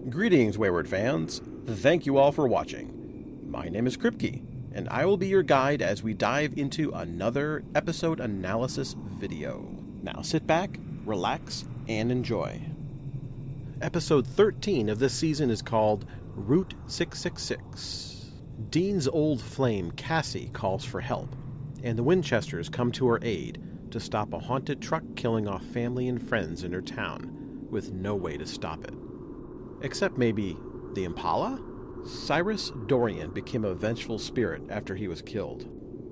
Greetings, wayward fans. Thank you all for watching. My name is Kripke, and I will be your guide as we dive into another episode analysis video. Now sit back, relax, and enjoy. Episode 13 of this season is called Route 666. Dean's old flame, Cassie, calls for help, and the Winchesters come to her aid to stop a haunted truck killing off family and friends in her town with no way to stop it. Except maybe the Impala? Cyrus Dorian became a vengeful spirit after he was killed.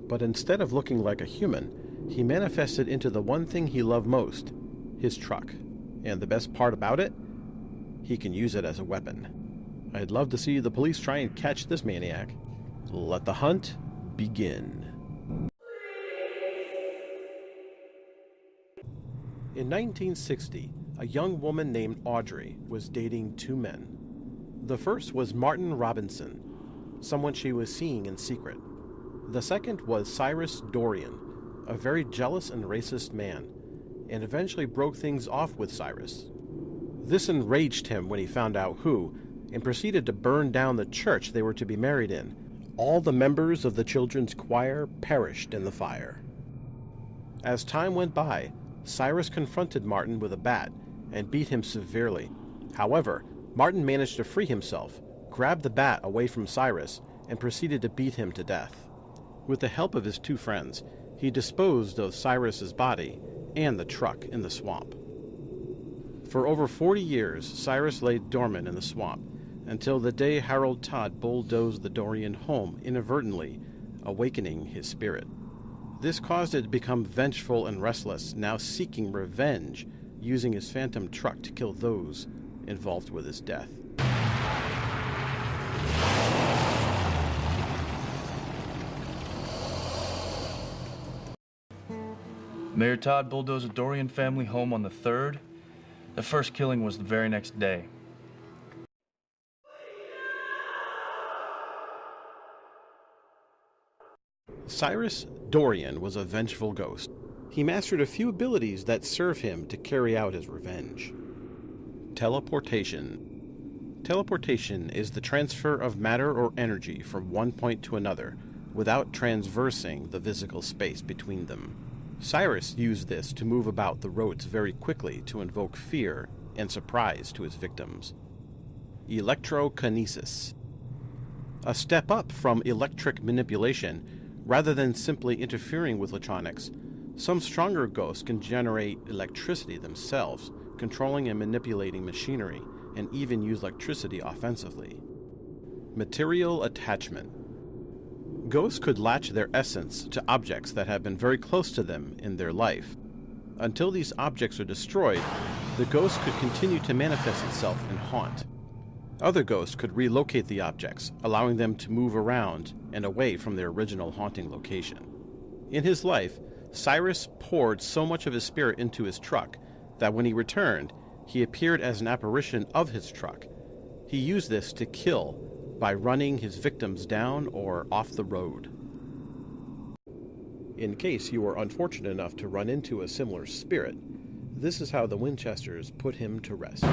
But instead of looking like a human, he manifested into the one thing he loved most, his truck. And the best part about it? He can use it as a weapon. I'd love to see the police try and catch this maniac. Let the hunt begin. In 1960, a young woman named Audrey was dating two men. The first was Martin Robinson, someone she was seeing in secret. The second was Cyrus Dorian, a very jealous and racist man, and eventually broke things off with Cyrus. This enraged him when he found out who, and proceeded to burn down the church they were to be married in. All the members of the children's choir perished in the fire. As time went by, Cyrus confronted Martin with a bat and beat him severely. However, Martin managed to free himself, grabbed the bat away from Cyrus, and proceeded to beat him to death. With the help of his two friends, he disposed of Cyrus's body and the truck in the swamp. For over 40 years, Cyrus lay dormant in the swamp, until the day Harold Todd bulldozed the Dorian home inadvertently, awakening his spirit. This caused it to become vengeful and restless, now seeking revenge, using his phantom truck to kill those involved with his death. Mayor Todd bulldozed the Dorian family home on the 3rd. The first killing was the very next day. Cyrus Dorian was a vengeful ghost. He mastered a few abilities that serve him to carry out his revenge. Teleportation. Teleportation is the transfer of matter or energy from one point to another without transversing the physical space between them. Cyrus used this to move about the roads very quickly to invoke fear and surprise to his victims. Electrokinesis. A step up from electric manipulation. Rather than simply interfering with electronics, some stronger ghosts can generate electricity themselves, controlling and manipulating machinery, and even use electricity offensively. Material attachment. Ghosts could latch their essence to objects that have been very close to them in their life. Until these objects are destroyed, the ghost could continue to manifest itself and haunt. Other ghosts could relocate the objects, allowing them to move around and away from their original haunting location. In his life, Cyrus poured so much of his spirit into his truck that when he returned, he appeared as an apparition of his truck. He used this to kill by running his victims down or off the road. In case you were unfortunate enough to run into a similar spirit, this is how the Winchesters put him to rest. All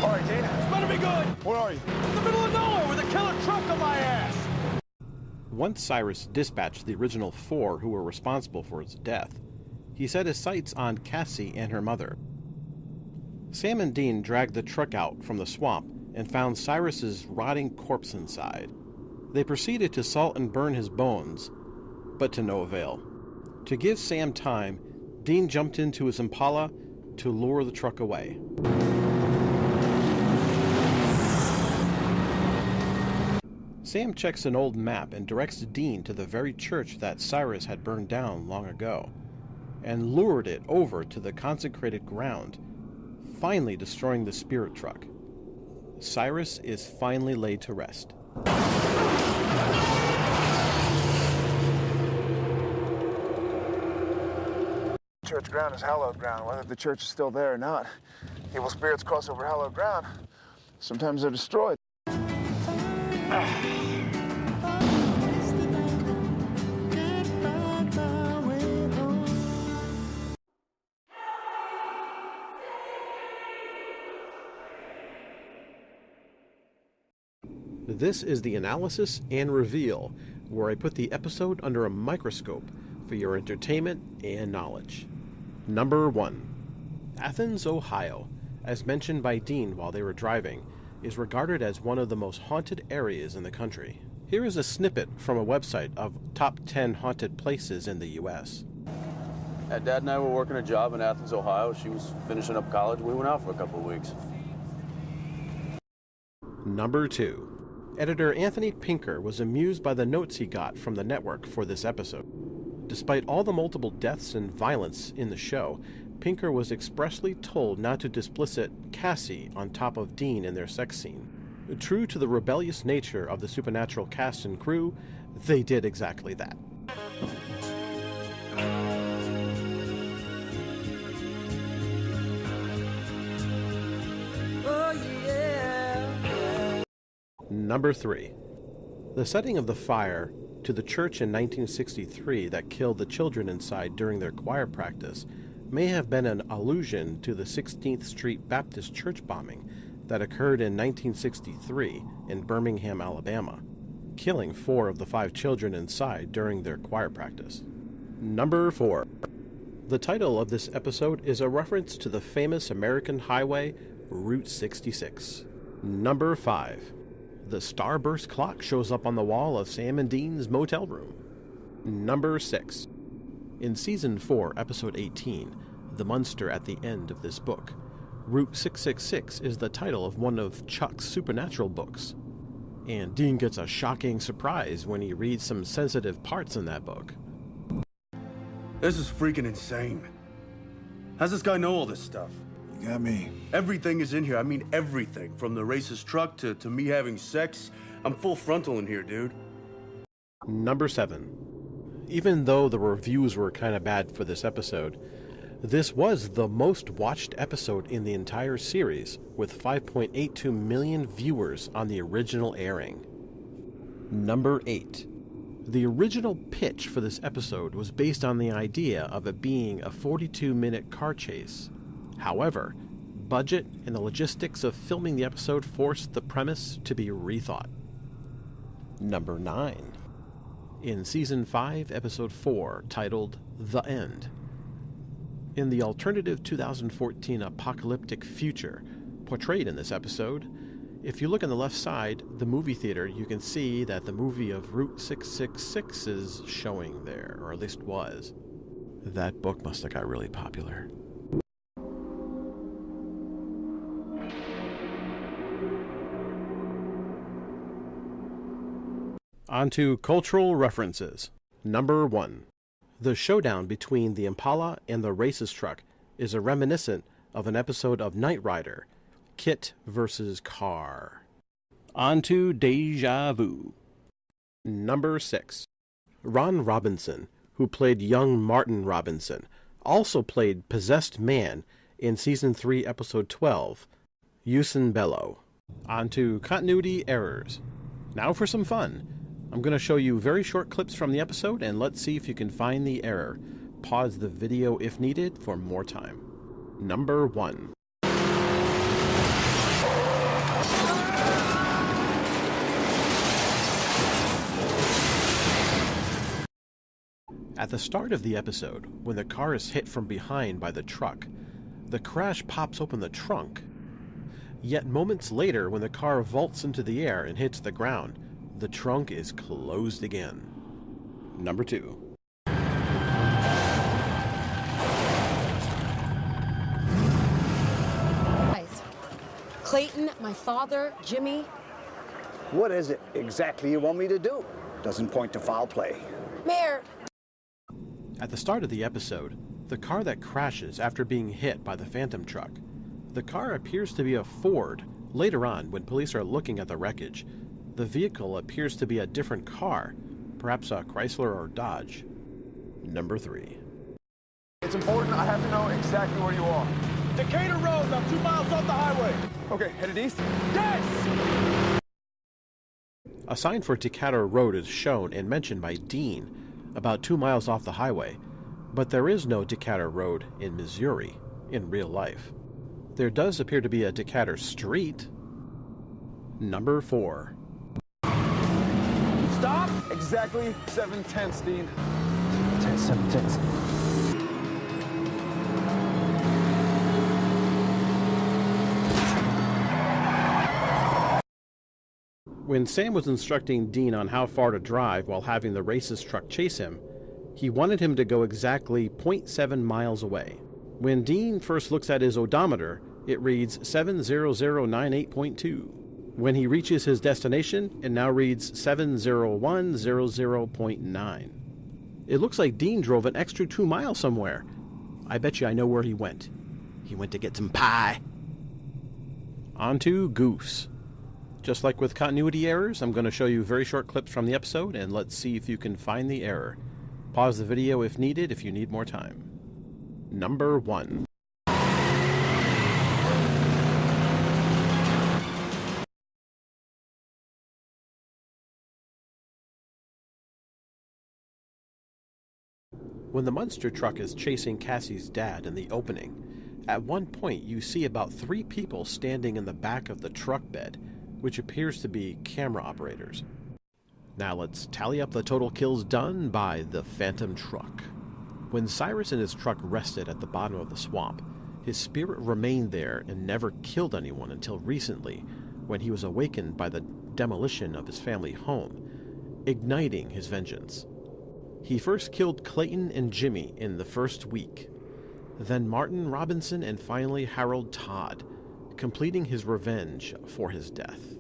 right, Dana. This better be good. Where are you? In the middle of nowhere with a killer truck on my ass. Once Cyrus dispatched the original 4 who were responsible for his death, he set his sights on Cassie and her mother. Sam and Dean dragged the truck out from the swamp and found Cyrus's rotting corpse inside. They proceeded to salt and burn his bones, but to no avail. To give Sam time, Dean jumped into his Impala to lure the truck away. Sam checks an old map and directs Dean to the very church that Cyrus had burned down long ago, and lured it over to the consecrated ground, finally destroying the spirit truck. Cyrus is finally laid to rest. Church ground is hallowed ground, whether the church is still there or not. Evil spirits cross over hallowed ground. Sometimes they're destroyed. This is the analysis and reveal, where I put the episode under a microscope for your entertainment and knowledge. Number 1. Athens, Ohio, as mentioned by Dean while they were driving, is regarded as one of the most haunted areas in the country. Here is a snippet from a website of top 10 haunted places in the U.S. Dad and I were working a job in Athens, Ohio. She was finishing up college. We went out for a couple of weeks. Number 2. Editor Anthony Pinker was amused by the notes he got from the network for this episode. Despite all the multiple deaths and violence in the show, Pinker was expressly told not to displicit Cassie on top of Dean in their sex scene. True to the rebellious nature of the Supernatural cast and crew, they did exactly that. Number 3. The setting of the fire to the church in 1963 that killed the children inside during their choir practice may have been an allusion to the 16th Street Baptist Church bombing that occurred in 1963 in Birmingham, Alabama, killing 4 of the 5 children inside during their choir practice. Number 4. The title of this episode is a reference to the famous American highway, Route 66. Number 5. The starburst clock shows up on the wall of Sam and Dean's motel room. Number 6. In Season 4, Episode 18, The Monster at the End of this book, Route 666 is the title of one of Chuck's supernatural books. And Dean gets a shocking surprise when he reads some sensitive parts in that book. This is freaking insane. How's this guy know all this stuff? You got me. Everything is in here. I mean, everything. From the racist truck to me having sex. I'm full frontal in here, dude. Number 7. Even though the reviews were kind of bad for this episode, this was the most watched episode in the entire series, with 5.82 million viewers on the original airing. Number 8. The original pitch for this episode was based on the idea of it being a 42-minute car chase. However, budget and the logistics of filming the episode forced the premise to be rethought. Number 9. In Season 5, Episode 4, titled The End. In the alternative 2014 apocalyptic future portrayed in this episode, if you look on the left side, the movie theater, you can see that the movie of Route 666 is showing there, or at least was. That book must have got really popular. On to cultural references. Number 1. The showdown between the Impala and the racist truck is a reminiscent of an episode of Knight Rider, Kit vs. Car. On to Deja Vu. Number 6. Ron Robinson, who played young Martin Robinson, also played Possessed Man in Season 3, Episode 12, Usen Bello. On to continuity errors. Now for some fun. I'm going to show you very short clips from the episode, and let's see if you can find the error. Pause the video if needed for more time. Number 1. At the start of the episode, when the car is hit from behind by the truck, the crash pops open the trunk. Yet moments later, when the car vaults into the air and hits the ground, the trunk is closed again. Number 2. Clayton, my father, Jimmy. What is it exactly you want me to do? Doesn't point to foul play. Mayor. At the start of the episode, the car that crashes after being hit by the Phantom truck. The car appears to be a Ford. Later on, when police are looking at the wreckage, the vehicle appears to be a different car, perhaps a Chrysler or Dodge. Number 3. It's important. I have to know exactly where you are. Decatur Road, about 2 miles off the highway. Okay, headed east? Yes! A sign for Decatur Road is shown and mentioned by Dean, about 2 miles off the highway, but there is no Decatur Road in Missouri in real life. There does appear to be a Decatur Street. Number 4. Exactly 7/10, Dean. 7/10. When Sam was instructing Dean on how far to drive while having the racist truck chase him, he wanted him to go exactly 0.7 miles away. When Dean first looks at his odometer, it reads 70098.2. When he reaches his destination, it now reads 70100.9. It looks like Dean drove an extra 2 miles somewhere. I bet you I know where he went. He went to get some pie. On to Goose. Just like with continuity errors, I'm going to show you very short clips from the episode, and let's see if you can find the error. Pause the video if needed if you need more time. Number 1. When the monster truck is chasing Cassie's dad in the opening, at one point you see about 3 people standing in the back of the truck bed, which appears to be camera operators. Now let's tally up the total kills done by the Phantom Truck. When Cyrus and his truck rested at the bottom of the swamp, his spirit remained there and never killed anyone until recently, when he was awakened by the demolition of his family home, igniting his vengeance. He first killed Clayton and Jimmy in the first week, then Martin Robinson, and finally Harold Todd, completing his revenge for his death.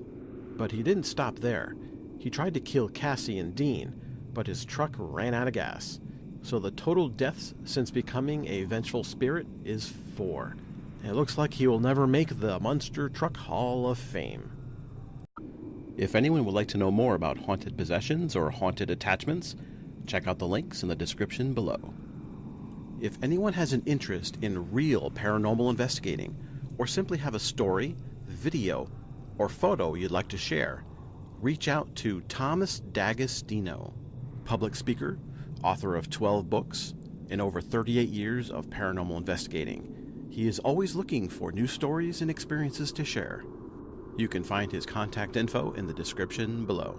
But he didn't stop there. He tried to kill Cassie and Dean, but his truck ran out of gas. So the total deaths since becoming a vengeful spirit is 4. It looks like he will never make the Monster Truck Hall of Fame. If anyone would like to know more about haunted possessions or haunted attachments, check out the links in the description below. If anyone has an interest in real paranormal investigating, or simply have a story, video, or photo you'd like to share, reach out to Thomas D'Agostino, public speaker, author of 12 books, and over 38 years of paranormal investigating. He is always looking for new stories and experiences to share. You can find his contact info in the description below.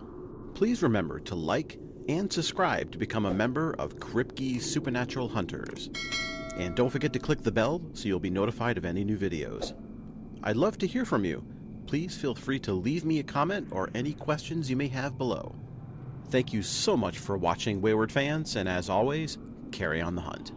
Please remember to like and subscribe to become a member of Kripke's Supernatural Hunters. And don't forget to click the bell so you'll be notified of any new videos. I'd love to hear from you. Please feel free to leave me a comment or any questions you may have below. Thank you so much for watching, Wayward fans, and as always, carry on the hunt.